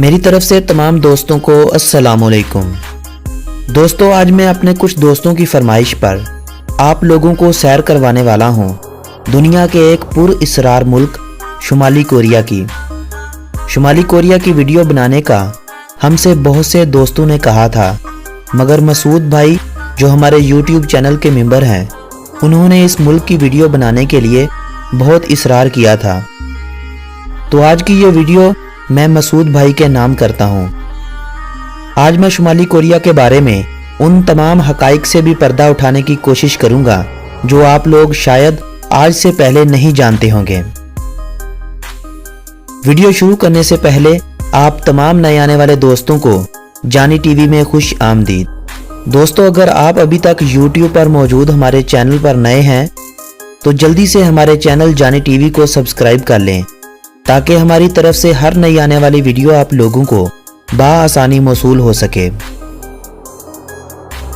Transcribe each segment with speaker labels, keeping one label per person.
Speaker 1: میری طرف سے تمام دوستوں کو السلام علیکم۔ دوستوں، آج میں اپنے کچھ دوستوں کی فرمائش پر آپ لوگوں کو سیر کروانے والا ہوں دنیا کے ایک پر اسرار ملک شمالی کوریا کی۔ شمالی کوریا کی ویڈیو بنانے کا ہم سے بہت سے دوستوں نے کہا تھا، مگر مسعود بھائی جو ہمارے یوٹیوب چینل کے ممبر ہیں، انہوں نے اس ملک کی ویڈیو بنانے کے لیے بہت اصرار کیا تھا۔ تو آج کی یہ ویڈیو میں مسعود بھائی کے نام کرتا ہوں۔ آج میں شمالی کوریا کے بارے میں ان تمام حقائق سے بھی پردہ اٹھانے کی کوشش کروں گا جو آپ لوگ شاید آج سے پہلے نہیں جانتے ہوں گے۔ ویڈیو شروع کرنے سے پہلے آپ تمام نئے آنے والے دوستوں کو جانی ٹی وی میں خوش آمدید۔ دوستو، اگر آپ ابھی تک یوٹیوب پر موجود ہمارے چینل پر نئے ہیں تو جلدی سے ہمارے چینل جانی ٹی وی کو سبسکرائب کر لیں تاکہ ہماری طرف سے ہر نئی آنے والی ویڈیو آپ لوگوں کو بآسانی موصول ہو سکے۔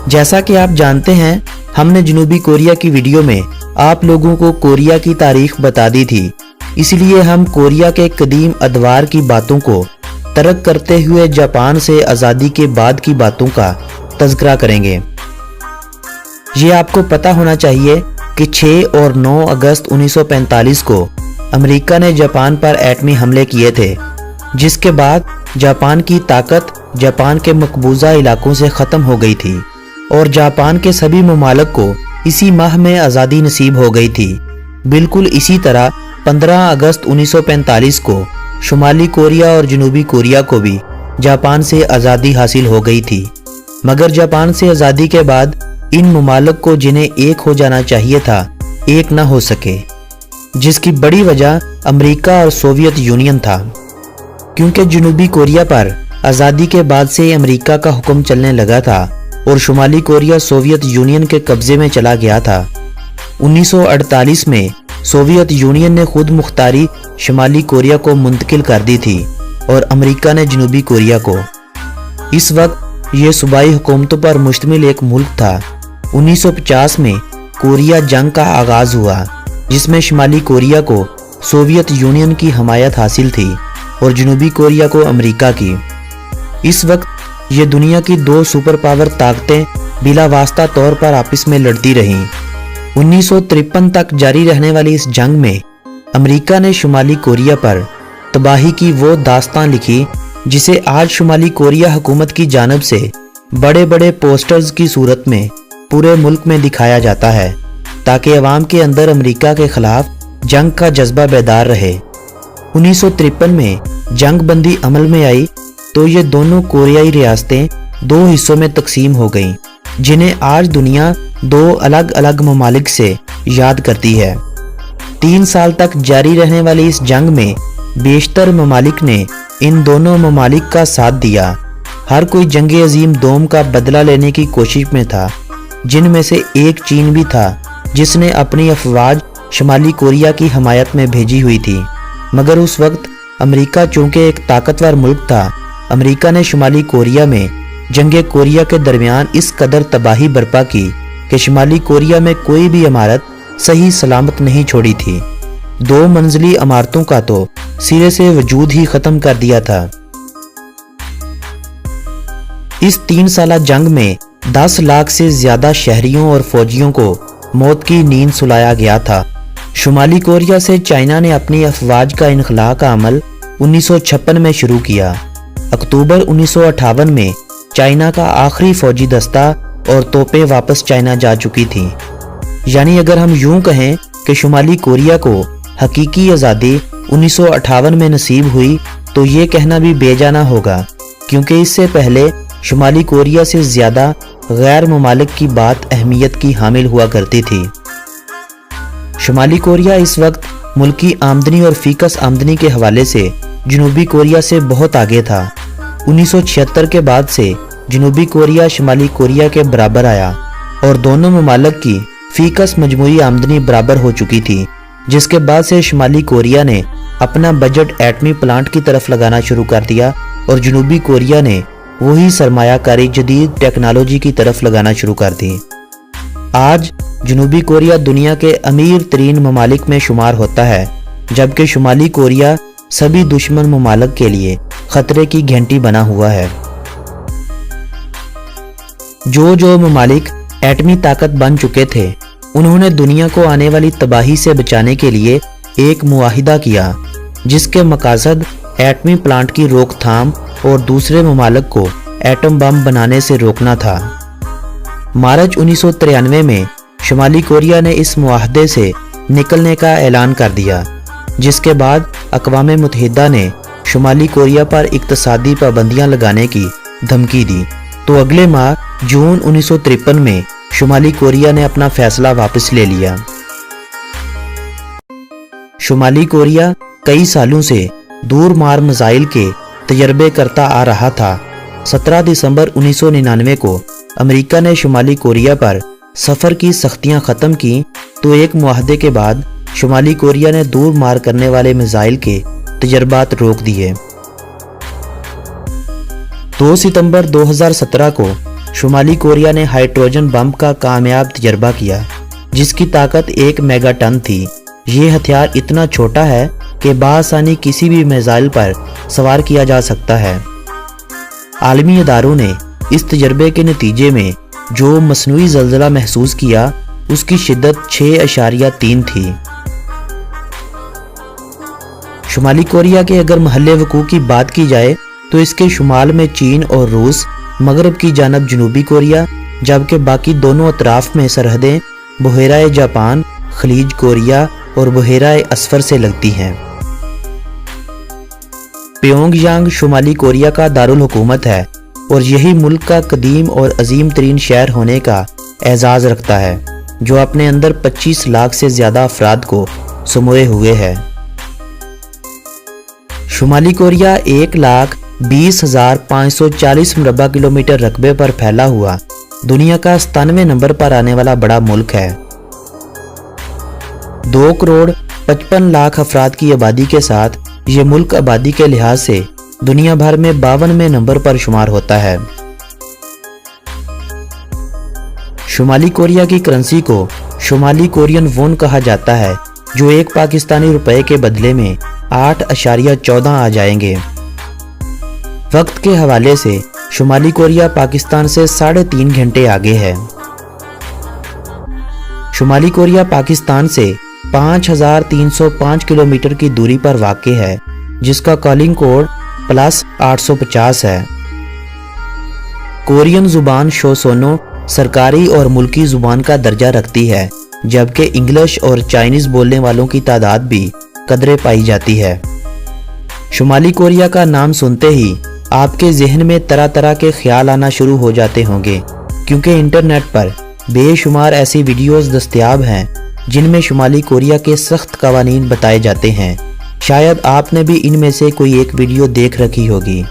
Speaker 1: جیسا کہ آپ جانتے ہیں، ہم نے جنوبی کوریا کی ویڈیو میں آپ لوگوں کو کوریا کی تاریخ بتا دی تھی، اس لیے ہم کوریا کے قدیم ادوار کی باتوں کو ترک کرتے ہوئے جاپان سے آزادی کے بعد کی باتوں کا تذکرہ کریں گے۔ یہ آپ کو پتہ ہونا چاہیے کہ 6 اور 9 اگست 1945 کو امریکہ نے جاپان پر ایٹمی حملے کیے تھے، جس کے بعد جاپان کی طاقت جاپان کے مقبوضہ علاقوں سے ختم ہو گئی تھی اور جاپان کے سبھی ممالک کو اسی ماہ میں آزادی نصیب ہو گئی تھی۔ بالکل اسی طرح 15 اگست 1945 کو شمالی کوریا اور جنوبی کوریا کو بھی جاپان سے آزادی حاصل ہو گئی تھی، مگر جاپان سے آزادی کے بعد ان ممالک کو جنہیں ایک ہو جانا چاہیے تھا، ایک نہ ہو سکے، جس کی بڑی وجہ امریکہ اور سوویت یونین تھا، کیونکہ جنوبی کوریا پر آزادی کے بعد سے امریکہ کا حکم چلنے لگا تھا اور شمالی کوریا سوویت یونین کے قبضے میں چلا گیا تھا۔ 1948 میں سوویت یونین نے خود مختاری شمالی کوریا کو منتقل کر دی تھی اور امریکہ نے جنوبی کوریا کو۔ اس وقت یہ صوبائی حکومتوں پر مشتمل ایک ملک تھا۔ 1950 میں کوریا جنگ کا آغاز ہوا، جس میں شمالی کوریا کو سوویت یونین کی حمایت حاصل تھی اور جنوبی کوریا کو امریکہ کی۔ اس وقت یہ دنیا کی 2 سپر پاور طاقتیں بلا واسطہ طور پر آپس میں لڑتی رہیں۔ 1953 تک جاری رہنے والی اس جنگ میں امریکہ نے شمالی کوریا پر تباہی کی وہ داستان لکھی جسے آج شمالی کوریا حکومت کی جانب سے بڑے بڑے پوسٹرز کی صورت میں پورے ملک میں دکھایا جاتا ہے تاکہ عوام کے اندر امریکہ کے خلاف جنگ کا جذبہ بیدار رہے۔ 1953 میں جنگ بندی عمل میں آئی تو یہ دونوں کوریائی ریاستیں 2 حصوں میں تقسیم ہو گئیں، جنہیں آج دنیا 2 الگ الگ ممالک سے یاد کرتی ہے۔ 3 سال تک جاری رہنے والی اس جنگ میں بیشتر ممالک نے ان دونوں ممالک کا ساتھ دیا۔ ہر کوئی جنگ عظیم دوم کا بدلہ لینے کی کوشش میں تھا، جن میں سے ایک چین بھی تھا جس نے اپنی افواج شمالی کوریا کی حمایت میں بھیجی ہوئی تھی، مگر اس وقت امریکہ چونکہ ایک طاقتور ملک تھا، امریکہ نے شمالی کوریا میں جنگ کوریا کے درمیان اس قدر تباہی برپا کی کہ شمالی کوریا میں کوئی بھی عمارت صحیح سلامت نہیں چھوڑی تھی۔ 2 منزلی عمارتوں کا تو سرے سے وجود ہی ختم کر دیا تھا۔ اس 3 سالہ جنگ میں 10 لاکھ سے زیادہ شہریوں اور فوجیوں کو موت کی نیند سلایا گیا تھا۔ شمالی کوریا سے چائنا نے اپنی افواج کا انخلاء کا عمل 1956 میں شروع کیا۔ اکتوبر 1958 میں چائنا کا آخری فوجی دستہ اور توپیں واپس چائنا جا چکی تھیں۔ یعنی اگر ہم یوں کہیں کہ شمالی کوریا کو حقیقی آزادی 1958 میں نصیب ہوئی تو یہ کہنا بھی بے جا نہ ہوگا، کیونکہ اس سے پہلے شمالی کوریا سے زیادہ غیر ممالک کی بات اہمیت کی حامل ہوا کرتی تھی۔ شمالی کوریا اس وقت ملکی آمدنی اور فیکس آمدنی کے حوالے سے جنوبی کوریا سے بہت آگے تھا۔ 1976 کے بعد سے جنوبی کوریا شمالی کوریا کے برابر آیا اور دونوں ممالک کی فیکس مجموعی آمدنی برابر ہو چکی تھی، جس کے بعد سے شمالی کوریا نے اپنا بجٹ ایٹمی پلانٹ کی طرف لگانا شروع کر دیا اور جنوبی کوریا نے وہی سرمایہ کاری جدید ٹیکنالوجی کی طرف لگانا شروع کر دی۔ آج جنوبی کوریا دنیا کے امیر ترین ممالک میں شمار ہوتا ہے، جبکہ شمالی کوریا سبھی دشمن ممالک کے لیے खतरे की घंटी बना हुआ है। जो ममालिक एटमी ताकत बन चुके थे, उन्होंने दुनिया को आने वाली तबाही से बचाने के लिए एक मुआहिदा किया, जिसके मकसद एटमी प्लांट की रोकथाम और दूसरे ममालिक को एटम बम बनाने से रोकना था। मार्च 1993 में शुमाली कोरिया ने इस मुआहदे से निकलने का ऐलान कर दिया, जिसके बाद अक़वाम मुत्तहिदा ने शुमाली कोरिया पर इक़्तिसादी पाबंदियां लगाने की धमकी दी। तो अगले माह जून 1953 में शुमाली कोरिया ने अपना फैसला वापस ले लिया। शुमाली कोरिया कई सालों से दूरमार मिसाइल के तजर्बे करता आ रहा था। 17 दिसंबर 1999 को अमेरिका ने शुमाली कोरिया पर सफ़र की सख्तियां ख़त्म की, तो एक मुआहदे के बाद शुमाली कोरिया ने दूर मार करने वाले मिसाइल के तजर्बात रोक दिए। 2 सितंबर 2017 को शुमाली कोरिया ने हाइड्रोजन बम का कामयाब तजर्बा किया, जिसकी ताकत 1 मेगाटन थी। ये हथियार इतना छोटा है कि बाआसानी किसी भी मिसाइल पर सवार किया जा सकता है। आलमी इदारों ने इस तजर्बे के नतीजे में जो मसनूई ज़लज़ला महसूस किया, उसकी शिद्दत 6.3 थी। शुमाली कोरिया के अगर महल्ले वकूअ की बात की जाए तो इसके शुमाल में चीन और रूस, मगरब की जानब जनूबी कोरिया, जबकि बाकी दोनों अतराफ में सरहदें बहेरा जापान, खलीज कोरिया और बहेरा असफर से लगती हैं। प्योंगयांग शुमाली कोरिया का दारुल हुकूमत है और यही मुल्क का कदीम और अजीम तरीन शहर होने का एजाज़ रखता है, जो अपने अंदर 25 लाख से ज़्यादा अफराद को समोए हुए है। शुमाली कोरिया 1,20,540 मुरब्बा किलोमीटर रकबे पर फैला हुआ दुनिया का 97वें नंबर पर आने वाला बड़ा मुल्क है। 2 करोड़ 55 लाख अफराद की आबादी के साथ ये मुल्क आबादी के लिहाज से दुनिया भर में 52वें नंबर पर शुमार होता है। शुमाली कोरिया की करेंसी को शुमाली कोरियन वोन कहा जाता है, जो एक पाकिस्तानी रुपए के बदले में 8.14 आ जाएंगे। वक्त के हवाले से शुमाली कोरिया पाकिस्तान से 3.5 घंटे आगे है। शुमाली कोरिया पाकिस्तान से 5,305 किलोमीटर की दूरी पर वाक़ है, जिसका कॉलिंग कोड +850 है। कोरियन ज़ुबान शोसोनो सरकारी और मुल्की ज़ुबान का दर्जा रखती है, जबकि इंग्लिश और चाइनीज़ बोलने वालों की तादाद भी कदरे पाई जाती है। शुमाली कोरिया का नाम सुनते ही आपके जहन में तरह तरह के ख्याल आना शुरू हो जाते होंगे, क्योंकि इंटरनेट पर बेशुमार ऐसी वीडियोस दस्तयाब हैं जिनमें शुमाली कोरिया के सख्त कवानीन बताए जाते हैं। शायद आपने भी इनमें से कोई एक वीडियो देख रखी होगी।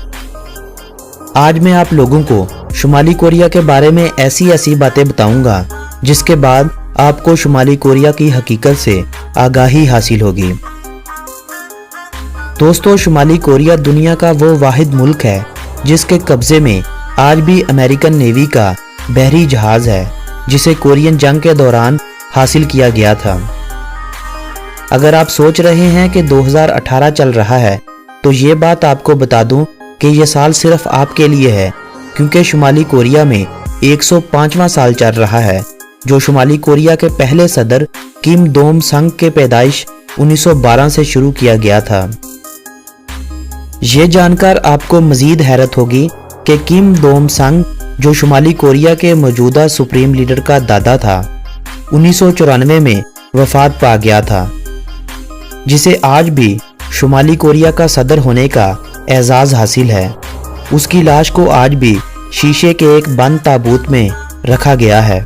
Speaker 1: आज मैं आप लोगों को शुमाली कोरिया के बारे में ऐसी बातें बताऊंगा, जिसके बाद आपको शुमाली कोरिया की हकीकत से आगाही हासिल होगी। दोस्तों, शुमाली कोरिया दुनिया का वो वाहिद मुल्क है जिसके कब्जे में आज भी अमेरिकन नेवी का बहरी जहाज है, जिसे कोरियन जंग के दौरान हासिल किया गया था। अगर आप सोच रहे हैं कि 2018 चल रहा है, तो ये बात आपको बता दूं कि यह साल सिर्फ आपके लिए है, क्योंकि शुमाली कोरिया में 105वां साल चल रहा है, जो शुमाली कोरिया के पहले सदर किम दोम संग के पैदाइश 1912 से शुरू किया गया था। ये जानकर आपको मजीद हैरत होगी कि किम दोम संग, जो शुमाली कोरिया के मौजूदा सुप्रीम लीडर का दादा था, 1994 में वफात पा गया था, जिसे आज भी शुमाली कोरिया का सदर होने का एजाज़ हासिल है। उसकी लाश को आज भी शीशे के एक बंद ताबूत में रखा गया है।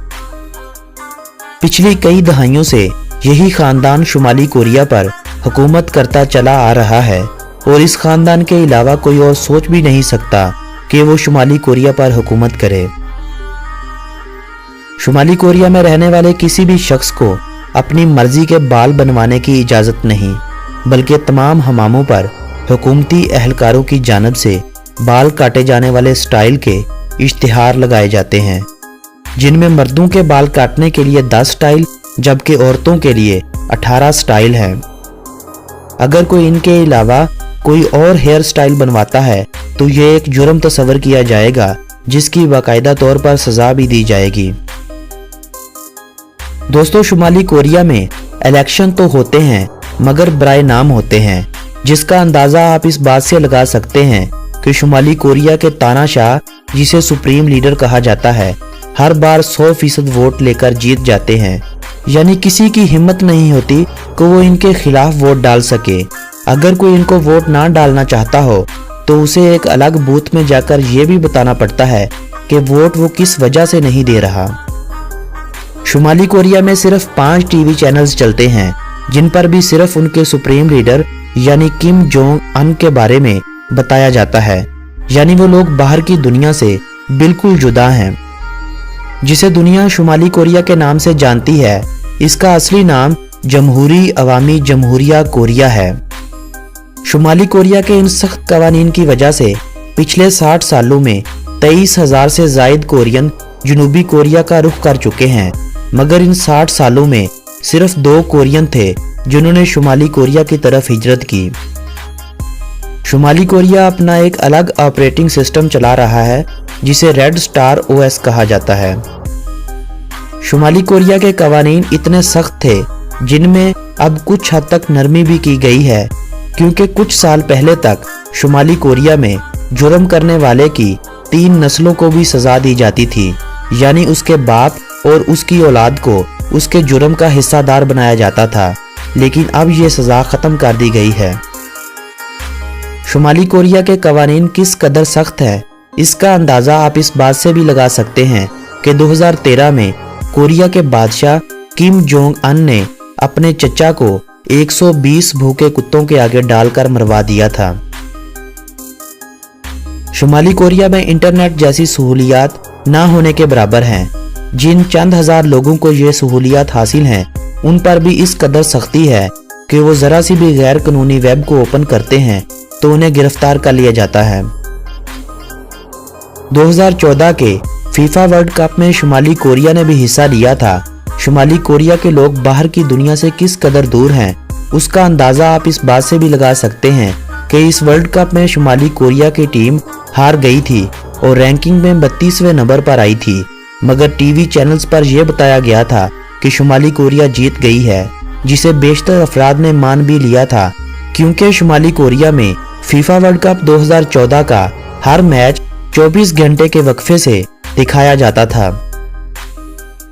Speaker 1: पिछली कई दहाइयों से यही खानदान शुमाली कोरिया पर हुकूमत करता चला आ रहा है और इस खानदान के अलावा कोई और सोच भी नहीं सकता कि वो शुमाली कोरिया पर हुकूमत करे। शुमाली कोरिया में रहने वाले किसी भी शख्स को अपनी मर्जी के बाल बनवाने की इजाज़त नहीं, बल्कि तमाम हमामों पर हुकूमती एहलकारों की जानिब से बाल काटे जाने वाले स्टाइल के इश्तिहार लगाए जाते हैं, जिनमें मर्दों के बाल काटने के लिए 10 स्टाइल जबकि औरतों के लिए 18 स्टाइल हैं। अगर कोई इनके अलावा कोई और हेयर स्टाइल बनवाता है तो ये एक जुर्म तस्वर किया जाएगा, जिसकी बाकायदा तौर पर सजा भी दी जाएगी। दोस्तों, शुमाली कोरिया में इलेक्शन तो होते हैं मगर बराए नाम होते हैं, जिसका अंदाजा आप इस बात से लगा सकते हैं कि शुमाली कोरिया के तानाशाह, जिसे सुप्रीम लीडर कहा जाता है, हर बार 100% वोट लेकर जीत जाते हैं। यानी किसी की हिम्मत नहीं होती कि वो इनके खिलाफ वोट डाल सके। अगर कोई इनको वोट ना डालना चाहता हो तो उसे एक अलग बूथ में जाकर ये भी बताना पड़ता है कि वोट वो किस वजह से नहीं दे रहा। शुमाली कोरिया में सिर्फ 5 टीवी चैनल्स चलते हैं, जिन पर भी सिर्फ उनके सुप्रीम लीडर यानी किम जोंग अन के बारे में बताया जाता है। यानी वो लोग बाहर की दुनिया से बिल्कुल जुदा हैं। जिसे दुनिया शुमाली कोरिया के नाम से जानती है, इसका असली नाम जमहूरी अवामी जमहूरिया कोरिया है। शुमाली कोरिया के इन सख्त कवानीन की वजह से पिछले 60 सालों में 23,000 से जायद कोरियन जनूबी कोरिया का रुख कर चुके हैं, मगर इन 60 सालों में सिर्फ 2 कोरियन थे जिन्होंने शुमाली कोरिया की तरफ हिजरत की। शुमाली कोरिया अपना एक अलग ऑपरेटिंग सिस्टम चला रहा है, जिसे रेड स्टार OS कहा जाता है। शुमाली कोरिया के कवानीन इतने सख्त थे, जिनमें अब कुछ हद तक नरमी भी की गई है, क्योंकि कुछ साल पहले तक शुमाली कोरिया में जुर्म करने वाले की 3 नस्लों को भी सजा दी जाती थी। यानी उसके बाप और उसकी औलाद को उसके जुर्म का हिस्सादार बनाया जाता था, लेकिन अब ये सजा खत्म कर दी गई है। शुमाली कोरिया के कवानीन किस कदर सख्त है, इसका अंदाजा आप इस बात से भी लगा सकते हैं कि 2013 में कोरिया के बादशाह किम जोंग अन ने अपने चचा को 120 भूखे कुत्तों के आगे डालकर मरवा दिया था। शुमाली कोरिया में इंटरनेट जैसी सहूलियात ना होने के बराबर हैं। जिन चंद हजार लोगों को ये सहूलियात हासिल हैं, उन पर भी इस कदर सख्ती है कि वो जरा सी भी गैर कानूनी वेब को ओपन करते हैं तो उन्हें गिरफ्तार कर लिया जाता है। 2014 के फीफा वर्ल्ड कप में शुमाली कोरिया ने भी हिस्सा लिया था। शुमाली कोरिया के लोग बाहर की दुनिया से किस कदर दूर हैं, उसका अंदाजा आप इस बात से भी लगा सकते हैं कि इस वर्ल्ड कप में शुमाली कोरिया की टीम हार गई थी और रैंकिंग में 32वें नंबर पर आई थी, मगर टीवी चैनल्स पर यह बताया गया था कि शुमाली कोरिया जीत गई है, जिसे बेशतर अफराद ने मान भी लिया था, क्योंकि शुमाली कोरिया में फीफा वर्ल्ड कप 2014 का हर मैच 24 घंटे के वक्फे से दिखाया जाता था।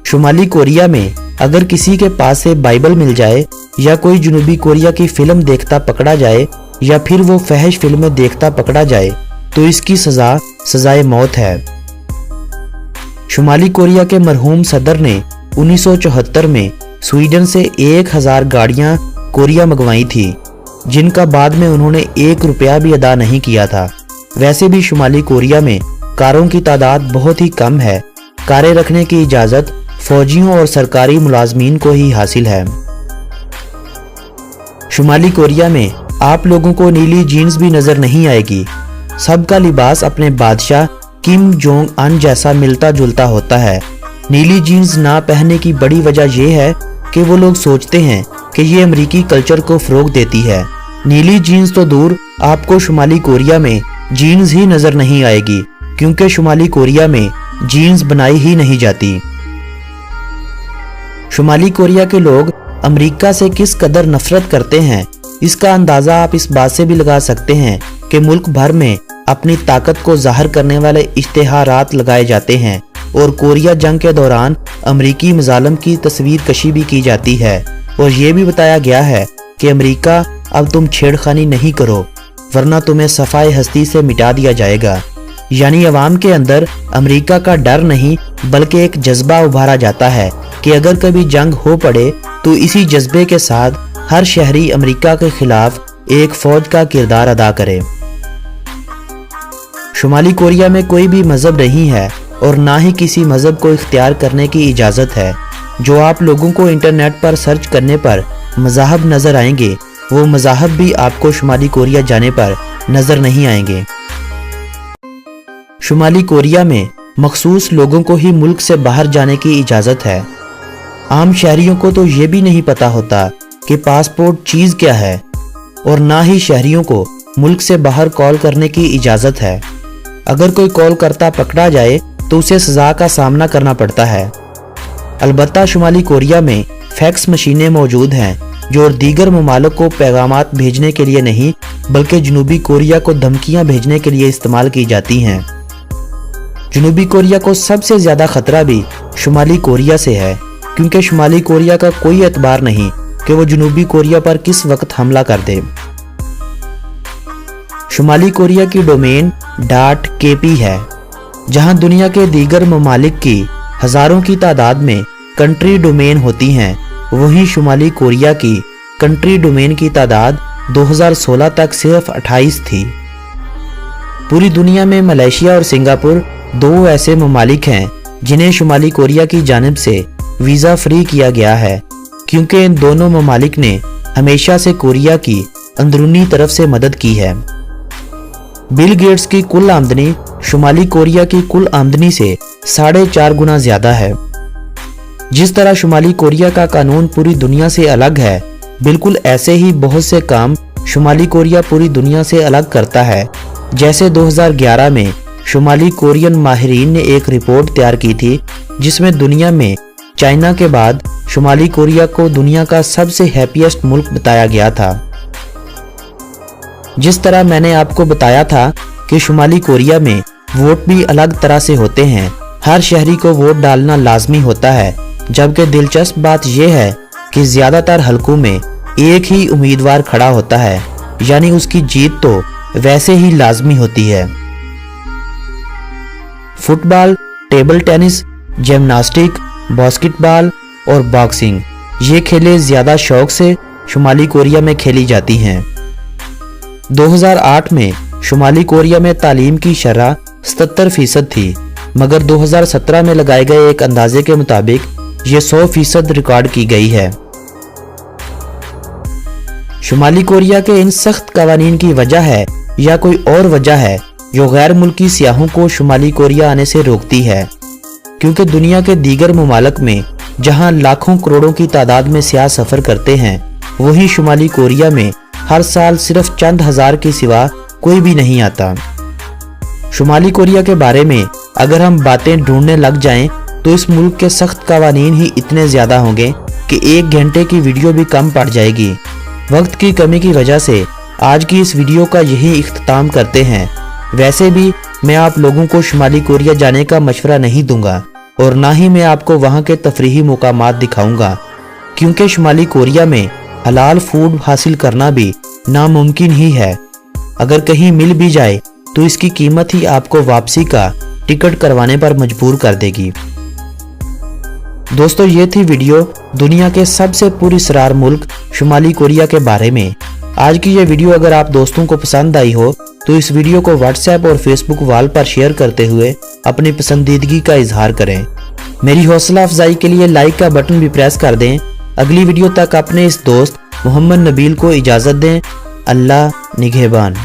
Speaker 1: शुमाली कोरिया में अगर किसी के पास से बाइबल मिल जाए या कोई जनूबी कोरिया की फिल्म देखता पकड़ा जाए या फिर वो फहश फिल्में देखता पकड़ा जाए तो इसकी सजा सजाए मौत है। शुमाली कोरिया के मरहूम सदर ने 1974 में स्वीडन से 1000 गाड़ियां कोरिया मंगवाई थी, जिनका बाद में उन्होंने 1 रुपया भी अदा नहीं किया था। वैसे भी शुमाली कोरिया में कारों की तादाद बहुत ही कम है। कारें रखने की इजाज़त फौजियों और सरकारी मुलाजमीन को ही हासिल है। शुमाली कोरिया में आप लोगों को नीली जीन्स भी नजर नहीं आएगी। सबका लिबास अपने बादशाह किम जोंग अन जैसा मिलता जुलता होता है। नीली जीन्स ना पहनने की बड़ी वजह यह है कि वो लोग सोचते हैं कि ये अमेरिकी कल्चर को फरोग देती है। नीली जीन्स तो दूर, आपको शुमाली कोरिया में जीन्स ही नजर नहीं आएगी, क्योंकि शुमाली कोरिया में जीन्स बनाई ही नहीं जाती। शुमाली कोरिया के लोग अमेरिका से किस कदर नफरत करते हैं, इसका अंदाजा आप इस बात से भी लगा सकते हैं कि मुल्क भर में अपनी ताकत को जाहिर करने वाले इश्तिहारात लगाए जाते हैं और कोरिया जंग के दौरान अमेरिकी मजालम की तस्वीर कशी भी की जाती है और ये भी बताया गया है कि अमेरिका अब तुम छेड़खानी नहीं करो वरना तुम्हें सफाई हस्ती से मिटा दिया जाएगा। यानी अवाम के अंदर अमेरिका का डर नहीं बल्कि एक जज्बा उभारा जाता है कि अगर कभी जंग हो पड़े तो इसी जज्बे के साथ हर शहरी अमेरिका के खिलाफ एक फौज का किरदार अदा करे। शुमाली कोरिया में कोई भी मजहब नहीं है और ना ही किसी मजहब को इख्तियार करने की इजाज़त है। जो आप लोगों को इंटरनेट पर सर्च करने पर मज़ाहब नज़र आएंगे, वो मज़ाहब भी आपको शुमाली कोरिया जाने पर नज़र नहीं आएंगे। शुमाली कोरिया में मखसूस लोगों को ही मुल्क से बाहर जाने की इजाज़त है। आम शहरियों को तो ये भी नहीं पता होता कि पासपोर्ट चीज़ क्या है और ना ही शहरियों को मुल्क से बाहर कॉल करने की इजाज़त है। अगर कोई कॉल करता पकड़ा जाए तो उसे सज़ा का सामना करना पड़ता है। अलबत्ता शुमाली कोरिया में फैक्स मशीनें मौजूद हैं जो दीगर ममालिक को पैगामात भेजने के लिए नहीं बल्कि जनूबी कोरिया को धमकियां भेजने के लिए इस्तेमाल की जाती हैं। जनूबी कोरिया को सबसे ज़्यादा खतरा भी शुमाली कोरिया से है, क्योंकि शुमाली कोरिया का कोई एतबार नहीं कि वो जनूबी कोरिया पर किस वक्त हमला कर दे। शुमाली कोरिया की डोमेन .kp है, जहां दुनिया के दीगर ममालिक की हज़ारों की तादाद में कंट्री डोमेन होती हैं, वहीं शुमाली कोरिया की कंट्री डोमेन की तादाद 2016 तक सिर्फ 28 थी। पूरी दुनिया में मलेशिया और सिंगापुर दो ऐसे ममालिक हैं जिन्हें शुमाली कोरिया की जानिब से वीज़ा फ्री किया गया है, क्योंकि इन दोनों ममालिक ने हमेशा से कोरिया की अंदरूनी तरफ से मदद की है। बिल गेट्स की कुल आमदनी शुमाली कोरिया की कुल आमदनी से 4.5 गुना ज़्यादा है। जिस तरह शुमाली कोरिया का कानून पूरी दुनिया से अलग है, बिल्कुल ऐसे ही बहुत से काम शुमाली कोरिया पूरी दुनिया से अलग करता है। जैसे 2011 में शुमाली कोरियन माहिरीन ने एक रिपोर्ट तैयार की थी जिसमें दुनिया में चाइना के बाद शुमाली कोरिया को दुनिया का सबसे हैप्पीएस्ट मुल्क बताया गया था। जिस तरह मैंने आपको बताया था कि शुमाली कोरिया में वोट भी अलग तरह से होते हैं, हर शहरी को वोट डालना लाजमी होता है, जबकि दिलचस्प बात यह है कि ज़्यादातर हलकों में एक ही उम्मीदवार खड़ा होता है, यानी उसकी जीत तो वैसे ही लाजमी होती है। Football, table tennis, gymnastic, basketball और बॉक्सिंग ये खेलें ज़्यादा शौक से शुमाली कोरिया में खेली जाती हैं। 2008 में शुमाली कोरिया में तालीम की शरह 77% थी, मगर 2017 में लगाए गए एक अंदाजे के मुताबिक ये 100% रिकॉर्ड की गई है। शुमाली कोरिया के इन सख्त कवानीन की वजह है या कोई और वजह है जो गैर मुल्की सियाहों को शुमाली कोरिया आने से रोकती है, क्योंकि दुनिया के दीगर ममालिक में जहां लाखों करोड़ों की तादाद में सियाह सफ़र करते हैं, वहीं शुमाली कोरिया में हर साल सिर्फ चंद हज़ार के सिवा कोई भी नहीं आता। शुमाली कोरिया के बारे में अगर हम बातें ढूंढने लग जाएं तो इस मुल्क के सख्त कवानीन ही इतने ज़्यादा होंगे कि 1 घंटे की वीडियो भी कम पड़ जाएगी। वक्त की कमी की वजह से आज की इस वीडियो का यही इख्तिताम करते हैं। वैसे भी मैं आप लोगों को शुमाली कोरिया जाने का मशवरा नहीं दूंगा और ना ही मैं आपको वहां के तफरीही मकामात दिखाऊंगा, क्योंकि शुमाली कोरिया में हलाल फूड हासिल करना भी नामुमकिन ही है। अगर कहीं मिल भी जाए तो इसकी कीमत ही आपको वापसी का टिकट करवाने पर मजबूर कर देगी। दोस्तों, ये थी वीडियो दुनिया के सबसे पुरअसरार मुल्क शुमाली कोरिया के बारे में। आज की ये वीडियो अगर आप दोस्तों को पसंद आई हो तो इस वीडियो को व्हाट्सएप और फेसबुक वॉल पर शेयर करते हुए अपनी पसंदीदगी का इजहार करें। मेरी हौसला अफजाई के लिए लाइक का बटन भी प्रेस कर दें। अगली वीडियो तक अपने इस दोस्त मोहम्मद नबील को इजाज़त दें। अल्लाह निगहबान।